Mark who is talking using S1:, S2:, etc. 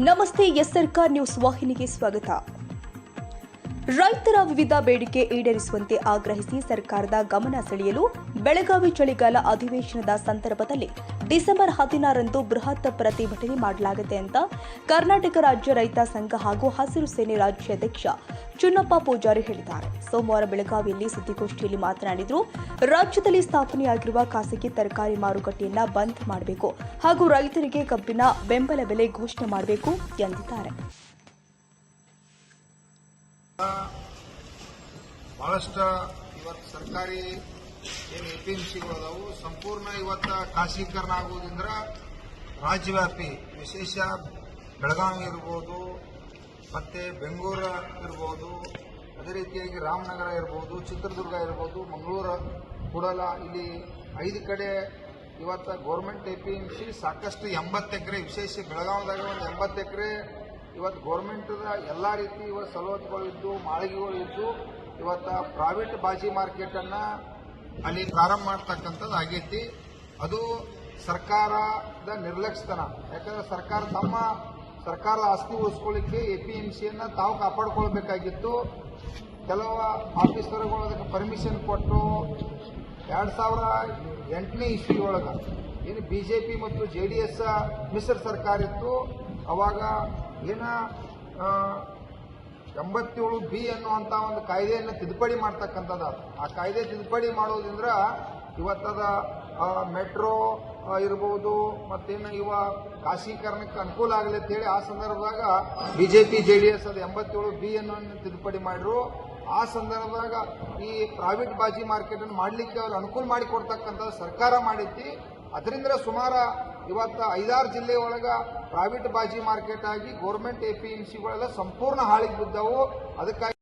S1: ನಮಸ್ತೆ ಎಸ್ಆರ್ಕಾರ್ ನ್ಯೂಸ್ ವಾಹಿನಿಗೆ ಸ್ವಾಗತ. ರೈತರ ವಿವಿಧ ಬೇಡಿಕೆ ಈಡೇರಿಸುವಂತೆ ಆಗ್ರಹಿಸಿ ಸರ್ಕಾರದ ಗಮನ ಸೆಳೆಯಲು ಬೆಳಗಾವಿ ಚಳಿಗಾಲ ಅಧಿವೇಶನದ ಸಂದರ್ಭದಲ್ಲಿ ಡಿಸೆಂಬರ್ 16ರಂದು ಬೃಹತ್ ಪ್ರತಿಭಟನೆ ಮಾಡಲಾಗಿದೆ ಅಂತ ಕರ್ನಾಟಕ ರಾಜ್ಯ ರೈತ ಸಂಘ ಹಾಗೂ ಹಸಿರು ಸೇನೆ ರಾಜ್ಯಾಧ್ಯಕ್ಷ ಚುನ್ನಪ್ಪ ಪೂಜಾರಿ ಹೇಳಿದ್ದಾರೆ. ಸೋಮವಾರ ಬೆಳಗಾವಿಯಲ್ಲಿ ಸುದ್ದಿಗೋಷ್ಠಿಯಲ್ಲಿ ಮಾತನಾಡಿದರು. ರಾಜ್ಯದಲ್ಲಿ ಸ್ಥಾಪನೆಯಾಗಿರುವ ಖಾಸಗಿ ತರಕಾರಿ ಮಾರುಕಟ್ಟೆಯನ್ನ ಬಂದ್ ಮಾಡಬೇಕು ಹಾಗೂ ರೈತರಿಗೆ ಕಬ್ಬಿನ ಬೆಂಬಲ ಬೆಲೆ ಘೋಷಣೆ ಮಾಡಬೇಕು ಎಂದಿದ್ದಾರೆ.
S2: ಬಹಳಷ್ಟು ಇವತ್ತು ಸರ್ಕಾರಿ ಏನು ಎಪಿಎಂಸಿಗಳು ಅದಾವು ಸಂಪೂರ್ಣ ಇವತ್ತು ಖಾಸಗೀಕರಣ ಆಗುವುದರಿಂದ ರಾಜ್ಯವ್ಯಾಪಿ ವಿಶೇಷ ಬೆಳಗಾವಿ ಇರ್ಬೋದು, ಮತ್ತೆ ಬೆಂಗಳೂರು ಇರ್ಬೋದು, ಅದೇ ರೀತಿಯಾಗಿ ರಾಮನಗರ ಇರ್ಬೋದು, ಚಿತ್ರದುರ್ಗ ಇರ್ಬೋದು, ಮಂಗಳೂರು ಕೂಡಲ ಇಲ್ಲಿ 5 ಕಡೆ ಇವತ್ತು ಗೌರ್ಮೆಂಟ್ ಎಪಿಎಂಸಿ ಸಾಕಷ್ಟು 80 ಎಕರೆ, ವಿಶೇಷ ಬೆಳಗಾವಿದಾಗ ಒಂದು 80 ಎಕರೆ ಇವತ್ತು ಗೌರ್ಮೆಂಟ್ದ ಎಲ್ಲ ರೀತಿ ಇವತ್ತು ಸವಲತ್ತುಗಳು ಇದ್ದು, ಮಾಳಿಗೆಗಳು ಇದ್ದು, ಇವತ್ತು ಪ್ರೈವೇಟ್ ಬಾಜಿ ಮಾರ್ಕೆಟನ್ನು ಅಲ್ಲಿ ಪ್ರಾರಂಭ ಮಾಡ್ತಕ್ಕಂಥದ್ದು ಆಗೈತಿ. ಅದು ಸರ್ಕಾರದ ನಿರ್ಲಕ್ಷ್ಯತನ. ಯಾಕಂದ್ರೆ ಸರ್ಕಾರದ ಆಸ್ತಿ ಉಳಿಸ್ಕೊಳ್ಳಿಕ್ಕೆ ಎಪಿಎಂಸಿಯನ್ನು ತಾವು ಕಾಪಾಡ್ಕೊಳ್ಬೇಕಾಗಿತ್ತು. ಕೆಲವು ಆಫೀಸರ್ಗಳು ಅದಕ್ಕೆ ಪರ್ಮಿಷನ್ ಕೊಟ್ಟು 2008ನೇ ಇಸ್ವಿ ಒಳಗೆ ಏನು ಬಿಜೆಪಿ ಮತ್ತು JDS ಮಿಶ್ರ ಸರ್ಕಾರ ಇತ್ತು, ಅವಾಗ ಏನ 87B ಅನ್ನುವಂಥ ಒಂದು ಕಾಯ್ದೆಯನ್ನು ತಿದ್ದುಪಡಿ ಮಾಡ್ತಕ್ಕಂಥದ್ದು. ಆ ಕಾಯ್ದೆ ತಿದ್ದುಪಡಿ ಮಾಡೋದ್ರಿಂದ ಇವತ್ತದ ಮೆಟ್ರೋ ಇರ್ಬೋದು, ಮತ್ತೇನು ಇವ ಖಾಸಗೀಕರಣಕ್ಕೆ ಅನುಕೂಲ ಆಗಲಿ ಅಂತೇಳಿ ಆ ಸಂದರ್ಭದಾಗ ಬಿಜೆಪಿ JDS ಅದು 87B ಅನ್ನೋನ್ನು ತಿದ್ದುಪಡಿ ಮಾಡಿದ್ರು. ಆ ಸಂದರ್ಭದಾಗ ಈ ಪ್ರೈವೇಟ್ ಬಾಜಿ ಮಾರ್ಕೆಟನ್ನು ಮಾಡಲಿಕ್ಕೆ ಅವ್ರು ಅನುಕೂಲ ಮಾಡಿಕೊಡ್ತಕ್ಕಂಥದ್ದು ಸರ್ಕಾರ ಮಾಡೈತಿ. ಅದರಿಂದ ಸುಮಾರು ಇವತ್ತು 5-6 ಜಿಲ್ಲೆ ಒಳಗೆ ಪ್ರೈವೇಟ್ ಬಾಜಿ ಮಾರ್ಕೆಟ್ ಆಗಿ ಗೌರ್ಮೆಂಟ್ ಎಪಿಎಂಸಿಗಳೆಲ್ಲ ಸಂಪೂರ್ಣ ಹಾಳಿಗೆ ಬಿದ್ದವು. ಅದಕ್ಕಾಗಿ